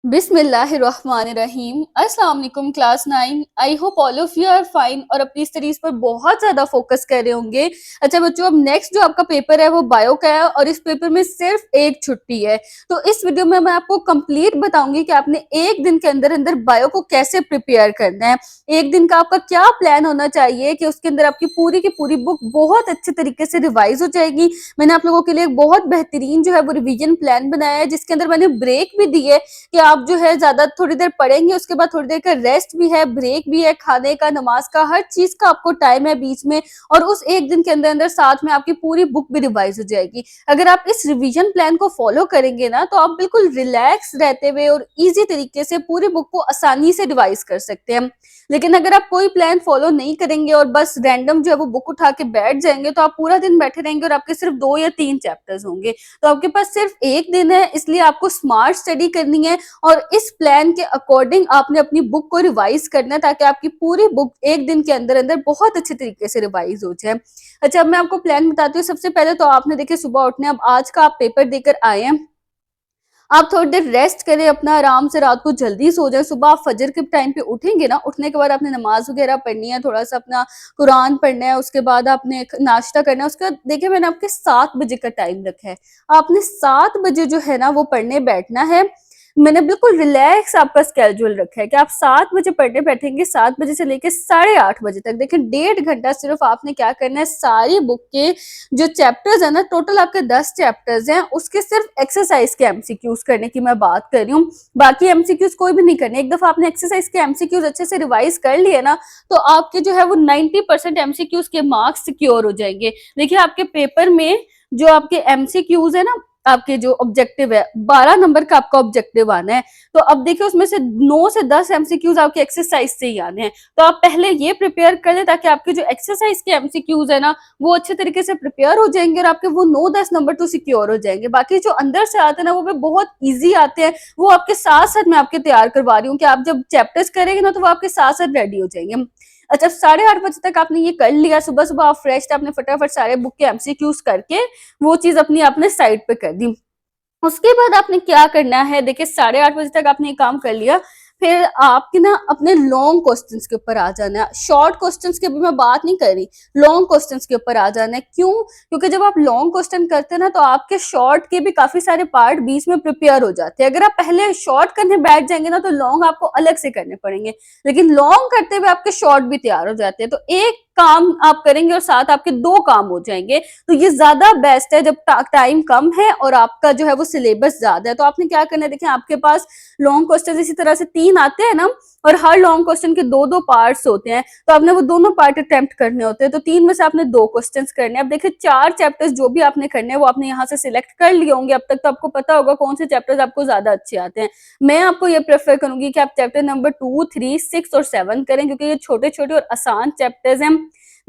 बिस्मिल्लाहिर्रहमानिर्रहीम। अस्सलाम वालेकुम class 9। I hope all of you are fine और अपनी स्टडीज पर बहुत ज़्यादा फोकस कर रहे होंगे। अच्छा बच्चों, अब नेक्स्ट जो आपका पेपर है वो बायो का है और इस पेपर में सिर्फ एक छुट्टी है। तो इस वीडियो में मैं आपको कंप्लीट बताऊंगी कि आपने एक दिन के अंदर अंदर बायो को कैसे प्रिपेयर करना है। एक दिन का आपका क्या प्लान होना चाहिए कि उसके अंदर आपकी पूरी की पूरी बुक बहुत अच्छे तरीके से रिवाइज हो जाएगी। मैंने आप लोगों के लिए एक बहुत बेहतरीन जो है वो रिवीजन प्लान बनाया है, जिसके अंदर मैंने ब्रेक भी दी है कि आप जो है ज्यादा थोड़ी देर पढ़ेंगे, उसके बाद थोड़ी देर का रेस्ट भी है, ब्रेक भी है, खाने का, नमाज का, हर चीज का आपको टाइम है बीच में। और उस एक दिन के अंदर अंदर साथ में आपकी पूरी बुक भी रिवाइज हो जाएगी। अगर आप इस रिवीजन प्लान को फॉलो करेंगे ना तो आप बिल्कुल रिलैक्स रहते हुए और इजी तरीके से पूरी बुक को आसानी से रिवाइज कर सकते हैं। लेकिन अगर आप कोई प्लान फॉलो नहीं करेंगे और बस रैंडम जो है वो बुक उठा के बैठ जाएंगे तो आप पूरा दिन बैठे रहेंगे और आपके सिर्फ 2 या 3 चैप्टर्स होंगे। तो आपके पास सिर्फ एक दिन है, इसलिए आपको स्मार्ट स्टडी करनी है और इस प्लान के अकॉर्डिंग आपने अपनी बुक को रिवाइज करना है ताकि आपकी पूरी बुक एक दिन के अंदर अंदर बहुत अच्छे तरीके से रिवाइज हो जाए। अच्छा, अब मैं आपको प्लान बताती हूँ। सबसे पहले तो आपने देखिए सुबह उठने, अब आज का आप पेपर देकर आए हैं, आप थोड़ी देर रेस्ट करें अपना, आराम से रात को जल्दी सो जाए। सुबह आप फजर के टाइम पे उठेंगे ना, उठने के बाद आपने नमाज वगैरह पढ़नी है, थोड़ा सा अपना कुरान पढ़ना है, उसके बाद आपने नाश्ता करना है। उसके बाद देखिए मैंने आपके 7 बजे का टाइम रखा है, आपने 7 बजे जो है ना वो पढ़ने बैठना है। मैंने बिल्कुल रिलैक्स आपका स्केड्यूल रखा है कि आप 7 बजे पढ़ने बैठेंगे, 7 बजे से लेकर 8:30 बजे तक। देखिए 1.5 घंटा सिर्फ आपने क्या करना है, सारी बुक के जो चैप्टर्स है ना, टोटल आपके 10 चैप्टर्स हैं, उसके सिर्फ एक्सरसाइज के एमसीक्यूज करने की मैं बात कर रही हूँ। बाकी एमसीक्यूज कोई भी नहीं करने। एक दफा आपने एक्सरसाइज के एमसीक्यूज अच्छे से रिवाइज कर लिए ना तो आपके जो है वो 90% एमसीक्यूज के मार्क्स सिक्योर हो जाएंगे। देखिए आपके पेपर में जो आपके एमसीक्यूज है ना, आपके जो ऑब्जेक्टिव है, 12 नंबर का आपका ऑब्जेक्टिव आना है। तो अब देखिए उसमें से 9 से 10 एमसीक्यूज आपके एक्सरसाइज से ही आने हैं। तो आप पहले ये प्रिपेयर कर लें ताकि आपके जो एक्सरसाइज के एमसीक्यूज है ना वो अच्छे तरीके से प्रिपेयर हो जाएंगे और आपके वो 9-10 नंबर तो सिक्योर हो जाएंगे। बाकी जो अंदर से आते हैं ना वो भी बहुत ईजी आते हैं, वो आपके साथ साथ मैं आपके तैयार करवा रही हूँ कि आप जब चैप्टर्स करेंगे ना तो वो आपके साथ साथ रेडी हो जाएंगे। अच्छा, 8:30 बजे तक आपने ये कर लिया, सुबह सुबह आप फ्रेश थे, आपने फटाफट सारे बुक के एमसीक्यूज करके वो चीज अपनी आपने साइड पे कर दी। उसके बाद आपने क्या करना है, देखिए 8:30 बजे तक आपने ये काम कर लिया। फिर आपके ना अपने लॉन्ग क्वेश्चंस के ऊपर आ जाना है। शॉर्ट क्वेश्चंस की अभी मैं बात नहीं कर रही, लॉन्ग क्वेश्चंस के ऊपर आ जाना है। क्यों? क्योंकि जब आप लॉन्ग क्वेश्चन करते हैं ना तो आपके शॉर्ट के भी काफी सारे पार्ट बीच में प्रिपेयर हो जाते हैं। अगर आप पहले शॉर्ट करने बैठ जाएंगे ना तो लॉन्ग आपको अलग से करने पड़ेंगे, लेकिन लॉन्ग करते हुए आपके शॉर्ट भी तैयार हो जाते हैं। तो एक काम आप करेंगे और साथ आपके 2 काम हो जाएंगे। तो ये ज्यादा बेस्ट है जब टाइम कम है और आपका जो है वो सिलेबस ज्यादा है। तो आपने क्या करना है, देखिए आपके पास लॉन्ग क्वेश्चन इसी तरह से 3 आते हैं ना, और हर लॉन्ग क्वेश्चन के 2-2 पार्ट्स होते हैं, तो आपने वो दोनों पार्ट अटेम्प्ट करने होते हैं। तो 3 में से आपने 2 क्वेश्चंस करने हैं। अब देखिए 4 चैप्टर्स जो भी आपने करने हैं वो आपने यहाँ से सिलेक्ट कर लिए होंगे अब तक, तो आपको पता होगा कौन से चैप्टर्स आपको ज्यादा अच्छे आते हैं। मैं आपको ये प्रेफर करूंगी कि आप चैप्टर नंबर 2, 3, 6 और 7 करें, क्योंकि ये छोटे छोटे और आसान चैप्टर्स हैं।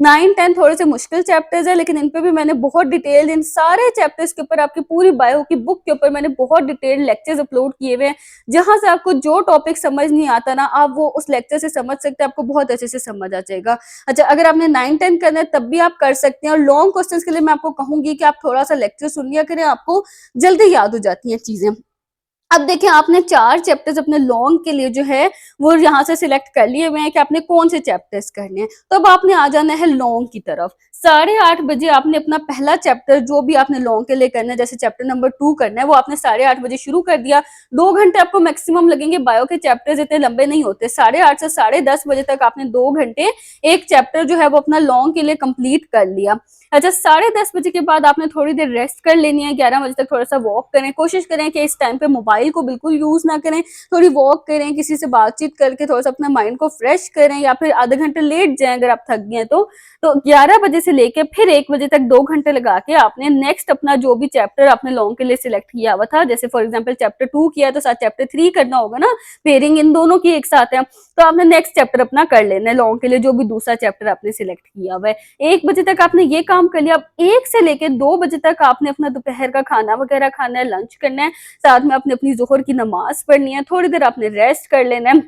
9, 10 थोड़े से मुश्किल चैप्टर्स है, लेकिन इन पे भी मैंने बहुत डिटेल, इन सारे चैप्टर्स के ऊपर, आपकी पूरी बायो की बुक के ऊपर मैंने बहुत डिटेल लेक्चर्स अपलोड किए हुए हैं, जहां से आपको जो टॉपिक समझ नहीं आता ना आप वो उस लेक्चर से समझ सकते हैं, आपको बहुत अच्छे से समझ आ जाएगा। अच्छा, अगर आपने 9, 10 करना है तब भी आप कर सकते हैं। और लॉन्ग क्वेश्चंस के लिए मैं आपको कहूंगी कि आप थोड़ा सा लेक्चर सुन लिया करें, आपको जल्दी याद हो जाती हैं चीजें। अब देखिए आपने 4 चैप्टर्स अपने लॉन्ग के लिए जो है वो यहाँ से सिलेक्ट कर लिए हुए हैं कि आपने कौन से चैप्टर्स करने हैं। तो अब आपने आ जाना है लॉन्ग की तरफ। 8:30 बजे आपने अपना पहला चैप्टर जो भी आपने लॉन्ग के लिए करना है, जैसे चैप्टर नंबर 2 करना है, वो आपने 8:30 बजे शुरू कर दिया। 2 घंटे आपको मैक्सिमम लगेंगे, बायो के चैप्टर्स इतने लंबे नहीं होते। 8:30 से 10:30 बजे तक आपने 2 घंटे एक चैप्टर जो है वो अपना लॉन्ग के लिए कंप्लीट कर लिया। अच्छा, 10:30 बजे के बाद आपने थोड़ी देर रेस्ट कर लेनी है। 11 बजे तक थोड़ा सा वॉक करें, कोशिश करें कि इस टाइम पे मोबाइल को बिल्कुल यूज ना करें, थोड़ी वॉक करें, किसी से बातचीत करके थोड़ा सा अपना माइंड को फ्रेश करें, या फिर आधे घंटे लेट जाएं अगर आप थक गए तो 11 बजे से लेके फिर 1 बजे तक 2 घंटे लगा के आपने नेक्स्ट अपना जो भी चैप्टर आपने लॉन्ग के लिए सिलेक्ट किया हुआ था, जैसे फॉर एग्जाम्पल चैप्टर 2 किया तो साथ चैप्टर 3 करना होगा ना, पेयरिंग इन दोनों की एक साथ है, तो आपने नेक्स्ट चैप्टर अपना कर लेना है लॉन्ग के लिए, जो भी दूसरा चैप्टर आपने सिलेक्ट किया हुआ है। 1 बजे तक आपने ये काम कर लिया। अब 1 से लेके 2 बजे तक आपने अपना दोपहर का खाना वगैरह खाना है, लंच करना है, साथ में आपने अपनी जोहर की नमाज पढ़नी है, थोड़ी देर आपने रेस्ट कर लेना है।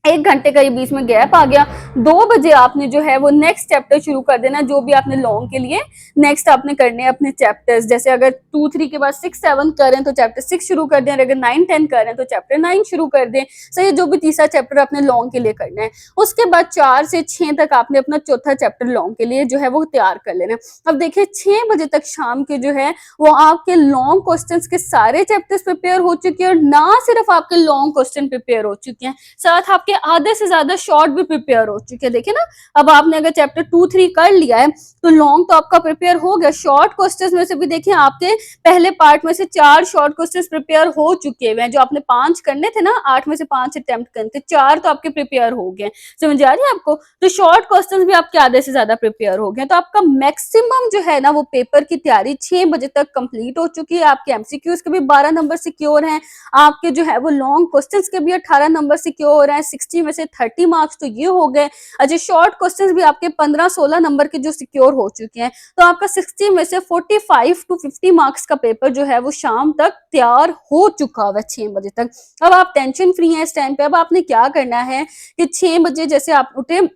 1 घंटे का ये बीच में गैप आ गया। 2 बजे आपने जो है वो नेक्स्ट चैप्टर शुरू कर देना, जो भी आपने लॉन्ग के लिए नेक्स्ट आपने करने हैं अपने चैप्टर्स। जैसे अगर 2-3 के बाद 6-7 कर रहे हैं तो चैप्टर 6 शुरू कर दें, और अगर 9-10 कर रहे हैं तो चैप्टर 9 शुरू कर दें। सही है, जो भी तीसरा चैप्टर आपने लॉन्ग के लिए करना है। उसके बाद 4 से 6 तक आपने अपना चौथा चैप्टर लॉन्ग के लिए जो है वो तैयार कर लेना है। अब देखिए 6 बजे तक शाम के जो है वो आपके लॉन्ग क्वेश्चंस के सारे चैप्टर्स प्रिपेयर हो चुके हैं, और ना सिर्फ आपके लॉन्ग क्वेश्चन प्रिपेयर हो चुके हैं, साथ आपके आधे से ज्यादा शॉर्ट भी प्रिपेयर हो चुके हैं। देखिए ना, अब आपने अगर चैप्टर 2-3 कर लिया है तो लॉन्ग तो आपका प्रिपेयर हो गया। शॉर्ट क्वेश्चंस में से भी देखिए आपके पहले पार्ट में से 4 शॉर्ट क्वेश्चंस प्रिपेयर हो चुके हैं। जो आपने 5 करने थे ना, 8 में से 5 अटेम्प्ट करने थे, 4 तो आपके प्रिपेयर हो गए। समझ आ रही है आपको? तो शॉर्ट क्वेश्चंस भी आपके आधे से ज्यादा प्रिपेयर हो गए। तो आपका मैक्सिमम जो है ना वो पेपर की तैयारी 6 बजे तक कंप्लीट हो चुकी है। आपके एमसीक्यूज के भी 12 नंबर सिक्योर हैं, आपके जो है वो लॉन्ग क्वेश्चंस के भी 18 नंबर सिक्योर हैं। 60 में से 30 मार्क्स तो ये हो गए। अच्छा, शॉर्ट क्वेश्चंस भी आपके 15-16 नंबर के जो सिक्योर हो चुके हैं। तो आपका 60 में से 45 टू 50 मार्क्स का पेपर जो है वो शाम तक तैयार हो चुका हुआ है 6 बजे तक। अब आप टेंशन फ्री हैं इस टाइम पे। अब आपने क्या करना है कि 6 बजे जैसे आप उठे,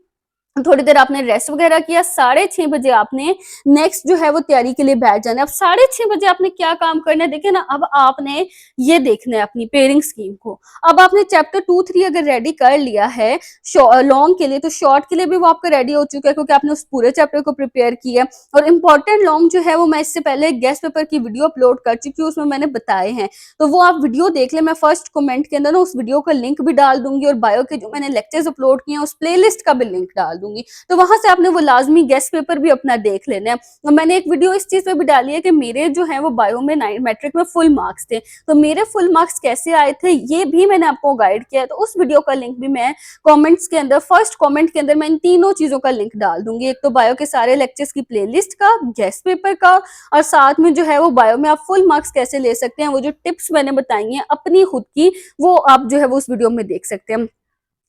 थोड़ी देर आपने रेस्ट वगैरह किया, 6:30 बजे आपने नेक्स्ट जो है वो तैयारी के लिए बैठ जाना है। अब 6:30 बजे आपने क्या काम करना है, देखिए ना, अब आपने ये देखना है अपनी पेयरिंग स्कीम को। अब आपने चैप्टर 2-3 अगर रेडी कर लिया है लॉन्ग के लिए, तो शॉर्ट के लिए भी वो आपका रेडी हो चुका है, क्योंकि आपने उस पूरे चैप्टर को प्रिपेयर किया। और इंपॉर्टेंट लॉन्ग जो है वो मैं इससे पहले गेस्ट पेपर की वीडियो अपलोड कर चुकी हूँ, उसमें मैंने बताए हैं, तो वो आप वीडियो देख ले। मैं फर्स्ट कमेंट के अंदर ना उस वीडियो का लिंक भी डाल दूंगी, और बायो के जो मैंने लेक्चर्स अपलोड किए हैं उस प्लेलिस्ट का भी लिंक डाल दूंगी। तो वहां से आपने वो लाजमी गेस्ट पेपर भी अपना देख लेना है। और मैंने एक वीडियो इस चीज पे भी डाली है कि मेरे जो है वो बायो में मैट्रिक में फुल मार्क्स थे, तो मेरे फुल मार्क्स कैसे आए थे ये भी मैंने आपको गाइड किया है। तो उस वीडियो का लिंक भी मैं कमेंट्स के अंदर, फर्स्ट कमेंट के अंदर मैं इन तीनों चीजों का लिंक डाल दूंगी। एक तो बायो के सारे लेक्चर्स की प्लेलिस्ट का, गेस्ट पेपर का, और साथ में जो है वो बायो में आप फुल मार्क्स कैसे ले सकते हैं, वो जो टिप्स मैंने बताई हैं अपनी खुद की, वो आप जो है वो उस वीडियो में देख सकते हैं।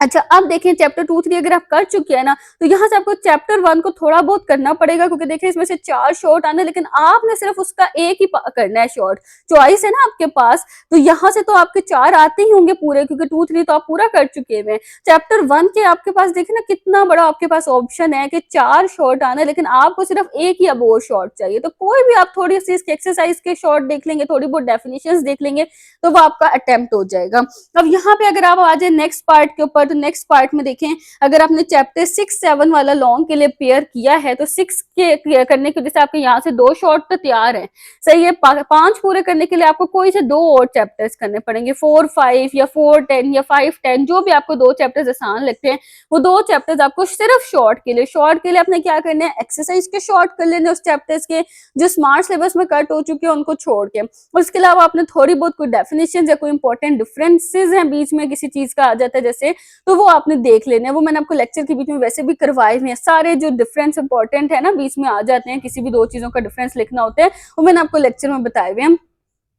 अच्छा, अब देखें चैप्टर 2-3 अगर आप कर चुके हैं ना, तो यहाँ से आपको चैप्टर 1 को थोड़ा बहुत करना पड़ेगा, क्योंकि देखिए इसमें से 4 शॉर्ट आना है, लेकिन आपने सिर्फ उसका एक ही करना है शॉर्ट। चॉइस है ना आपके पास, तो यहाँ से तो आपके 4 आते ही होंगे पूरे, क्योंकि 2-3 तो आप पूरा कर चुके हैं। चैप्टर 1 के आपके पास देखिए ना कितना बड़ा आपके पास ऑप्शन है कि 4 शॉर्ट आना है, लेकिन आपको सिर्फ एक ही अब और शॉर्ट चाहिए। तो कोई भी आप थोड़ी सी इसके एक्सरसाइज के शॉर्ट देख लेंगे, थोड़ी बहुत डेफिनेशन देख लेंगे, तो वो आपका अटेम्प्ट हो जाएगा। अब यहाँ पे अगर आप आ जाए नेक्स्ट पार्ट के ऊपर, तो नेक्स्ट पार्ट में देखें, अगर आपने चैप्टर 6-7 वाला लॉन्ग के लिए पेयर किया है, तो 6 के करने के जैसे आपके यहाँ से 2 शॉर्ट तो तैयार है, सही है। 5 पूरे करने के लिए आपको कोई से 2 और चैप्टर्स करने पड़ेंगे, 4-5 या 4-10 या 5-10, जो भी आपको 2 चैप्टर्स आसान लगते हैं, वो 2 चैप्टर्स आपको सिर्फ शॉर्ट के लिए आपने क्या करना है, एक्सरसाइज के शॉर्ट कर लेने उस चैप्टर्स के जो स्मार्ट सिलेबस में कट हो चुके हैं उनको छोड़ के। उसके अलावा आपने थोड़ी बहुत कोई डेफिनेशन या कोई इंपॉर्टेंट डिफरेंसेस हैं बीच में किसी चीज का आ जाता है जैसे, तो वो आपने देख लेने हैं। वो मैंने आपको लेक्चर के बीच में वैसे भी करवाए हुए हैं, सारे जो डिफरेंस इंपॉर्टेंट है ना बीच में आ जाते हैं, किसी भी 2 चीजों का डिफरेंस लिखना होता है, वो मैंने आपको लेक्चर में बताए हुए हैं।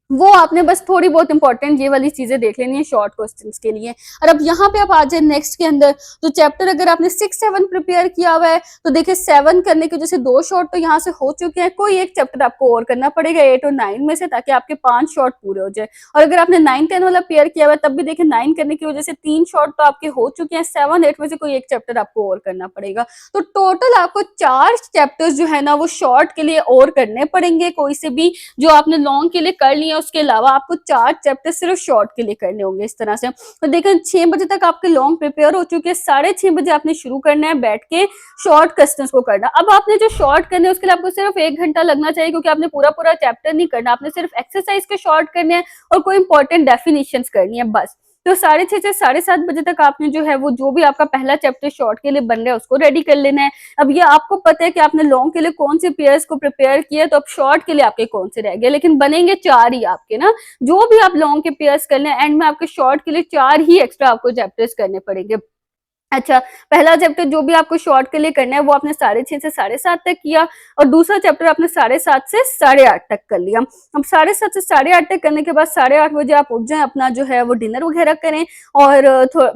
वो आपने बस थोड़ी बहुत इंपॉर्टेंट ये वाली चीजें देख लेनी है शॉर्ट क्वेश्चंस के लिए। और अब यहाँ पे आप आ जाए नेक्स्ट के अंदर, तो चैप्टर अगर आपने 6-7 प्रिपेयर किया हुआ है, तो देखिए 7 करने के वजह से 2 शॉर्ट तो यहाँ से हो चुके हैं, कोई एक चैप्टर आपको और करना पड़ेगा 8 और 9 में से, ताकि आपके 5 शॉर्ट पूरे हो जाए। और अगर आपने 9-10 वाला पेयर किया हुआ है, तब भी देखिए 9 करने की वजह से 3 शॉर्ट तो आपके हो चुके हैं, 7-8 में से कोई एक चैप्टर आपको और करना पड़ेगा। तो टोटल आपको 4 चैप्टर्स जो है ना वो शॉर्ट के लिए और करने पड़ेंगे, कोई से भी जो आपने लॉन्ग के लिए कर लिया उसके अलावा आपको 4 चैप्टर सिर्फ शॉर्ट के लिए करने होंगे इस तरह से। तो देखिए 6 बजे तक आपके लॉन्ग प्रिपेयर हो चुके हैं, 6:30 बजे आपने शुरू करना है बैठ के शॉर्ट क्वेश्चंस को करना। अब आपने जो शॉर्ट करने हैं उसके लिए आपको सिर्फ 1 घंटा लगना चाहिए, क्योंकि आपने पूरा पूरा चैप्टर नहीं करना, आपने सिर्फ एक्सरसाइज के शॉर्ट करने हैं और कोई इंपॉर्टेंट डेफिनेशंस करनी है बस। तो 6:30 से 7:30 बजे तक आपने जो है वो जो भी आपका पहला चैप्टर शॉर्ट के लिए बन रहा है उसको रेडी कर लेना है। अब ये आपको पता है कि आपने लॉन्ग के लिए कौन से पेयर्स को प्रिपेयर किया, तो अब शॉर्ट के लिए आपके कौन से रह गए, लेकिन बनेंगे 4 ही आपके ना, जो भी आप लॉन्ग के पेयर्स कर लें, एंड में आपके शॉर्ट के लिए 4 ही एक्स्ट्रा आपको चैप्टर्स करने पड़ेंगे। अच्छा, पहला चैप्टर जो भी आपको शॉर्ट के लिए करना है वो आपने 6:30 से 7:30 तक किया और दूसरा चैप्टर आपने 7:30 से 8:30 तक कर लिया। अब 7:30 से 8:30 तक करने के बाद 8:30 बजे आप उठ जाएँ, अपना जो है वो डिनर वगैरह करें और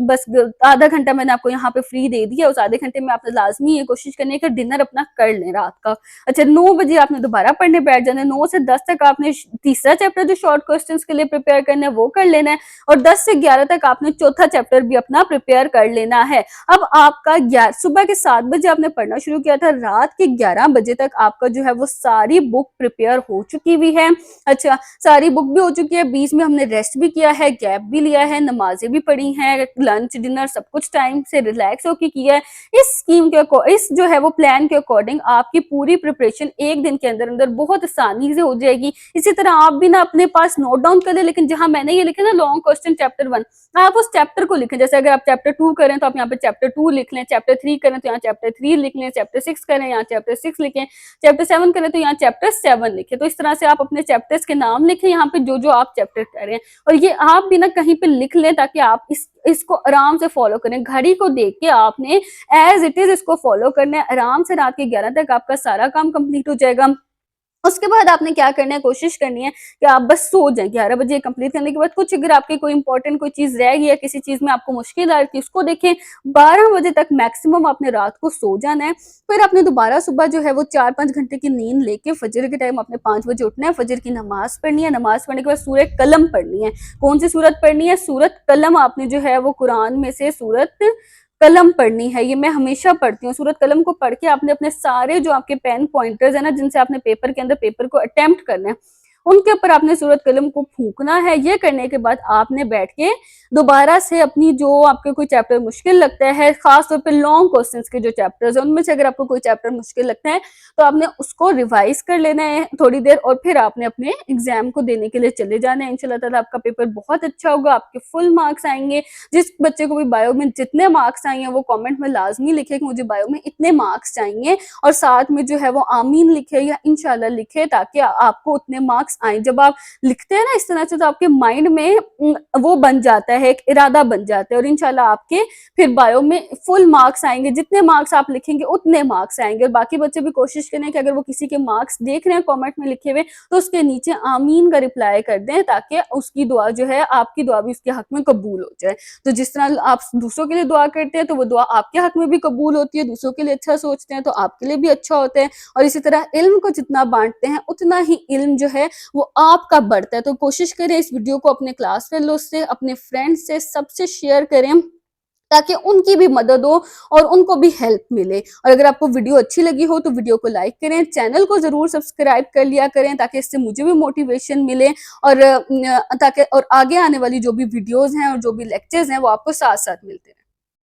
बस आधा घंटा मैंने आपको यहाँ पे फ्री दे दिया। उस आधे घंटे में आपने लाज़मी ये कोशिश करनी है कि डिनर अपना कर लें रात का। अच्छा, 9 बजे आपने दोबारा पढ़ने बैठ जाना है, 9 से 10 तक आपने तीसरा चैप्टर जो शॉर्ट क्वेश्चंस के लिए प्रिपेयर करना है वो कर लेना है और 10 से 11 तक आपने चौथा चैप्टर भी अपना प्रिपेयर कर लेना है। अब आपका सुबह के 7 बजे आपने पढ़ना शुरू किया था, रात के 11 बजे तक आपका जो है वो सारी बुक प्रिपेयर हो चुकी हुई है। अच्छा, सारी बुक भी हो चुकी है, बीच में हमने रेस्ट भी किया है, गैप भी लिया है, नमाजें भी पढ़ी हैं, लंच डिनर सब कुछ टाइम से रिलैक्स होके किया है। इस जो है वो प्लान के अकॉर्डिंग आपकी पूरी प्रिपरेशन एक दिन के अंदर अंदर बहुत आसानी से हो जाएगी। इसी तरह आप भी ना अपने पास नोट डाउन कर ले, लेकिन जहां मैंने ये लिखा ना लॉन्ग क्वेश्चन चैप्टर 1, आप उस चैप्टर को लिखें। जैसे अगर आप चैप्टर 2 करें तो आप यहाँ पे चैप्टर 2 लिख लें, चैप्टर 3 करें तो यहाँ चैप्टर 3 लिख लें, चैप्टर 6 करें यहाँ चैप्टर 6 लिखें, चैप्टर 7 करें तो यहाँ चैप्टर 7 लिखें। तो इस तरह से आप अपने चैप्टर्स के नाम लिखें यहाँ पे जो जो आप चैप्टर कर रहे हैं और ये आप भी ना कहीं पे लिख लें ताकि आप इसको आराम से फॉलो करें। घड़ी को देख के आपने एज इट इज इसको फॉलो करना है। आराम से रात के 11 तक आपका सारा काम कंप्लीट हो जाएगा। उसके बाद आपने क्या करना है, कोशिश करनी है कि आप बस सो जाएं। 11 बजे कंप्लीट करने के बाद कुछ अगर आपकी कोई इंपॉर्टेंट कोई चीज रह गई है, किसी चीज में आपको मुश्किल आ रही थी उसको देखें। 12 बजे तक मैक्सिमम आपने रात को सो जाना है। फिर आपने दोबारा सुबह जो है वो 4-5 घंटे की नींद लेके फजर के टाइम आपने 5 बजे उठना है, फजर की नमाज पढ़नी है। नमाज पढ़ने के बाद सूरत कलम पढ़नी है। कौन सी सूरत पढ़नी है? सूरत कलम। आपने जो है वो कुरान में से सूरत कलम पढ़नी है। ये मैं हमेशा पढ़ती हूँ। सूरत कलम को पढ़ के आपने अपने सारे जो आपके पेन पॉइंटर्स है ना, जिनसे आपने पेपर के अंदर पेपर को अटेम्प्ट करना है, उनके ऊपर आपने सूरत कलम को फूकना है। ये करने के बाद आपने बैठ के दोबारा से अपनी जो आपके कोई चैप्टर मुश्किल लगता है, खास तौर पे लॉन्ग क्वेश्चंस के जो चैप्टर्स हैं उनमें से अगर आपको कोई चैप्टर मुश्किल लगता है तो आपने उसको रिवाइज कर लेना है थोड़ी देर और फिर आपने अपने एग्जाम को देने के लिए चले जाना है। इंशाल्लाह ताला आपका पेपर बहुत अच्छा होगा, आपके फुल मार्क्स आएंगे। जिस बच्चे को भी बायो में जितने मार्क्स आए हैं वो कमेंट में लाजमी लिखे कि मुझे बायो में इतने मार्क्स चाहिए और साथ में जो है वो आमीन लिखे या इंशाल्लाह लिखे ताकि आपको उतने मार्क्स आए। जब आप लिखते हैं ना इस तरह से तो आपके माइंड में वो बन जाता है, एक इरादा बन जाता है और इंशाल्लाह आपके फिर बायो में फुल मार्क्स आएंगे। जितने मार्क्स आप लिखेंगे उतने मार्क्स आएंगे। और बाकी बच्चे भी कोशिश करें कि अगर वो किसी के मार्क्स देख रहे हैं कमेंट में लिखे हुए तो उसके नीचे आमीन का रिप्लाई कर दें ताकि उसकी दुआ जो है आपकी दुआ भी उसके हक में कबूल हो जाए। तो जिस तरह आप दूसरों के लिए दुआ करते हैं तो वो दुआ आपके हक में भी कबूल होती है, दूसरों के लिए अच्छा सोचते हैं तो आपके लिए भी अच्छा होता है। और इसी तरह इल्म को जितना बांटते हैं उतना ही इल्म जो है वो आपका बढ़ता है। तो कोशिश करें इस वीडियो को अपने क्लास फेलो से, अपने फ्रेंड्स से, सबसे शेयर करें ताकि उनकी भी मदद हो और उनको भी हेल्प मिले। और अगर आपको वीडियो अच्छी लगी हो तो वीडियो को लाइक करें, चैनल को जरूर सब्सक्राइब कर लिया करें ताकि इससे मुझे भी मोटिवेशन मिले और ताकि और आगे आने वाली जो भी वीडियोस हैं और जो भी लेक्चर्स हैं वो आपको साथ साथ मिलते हैं।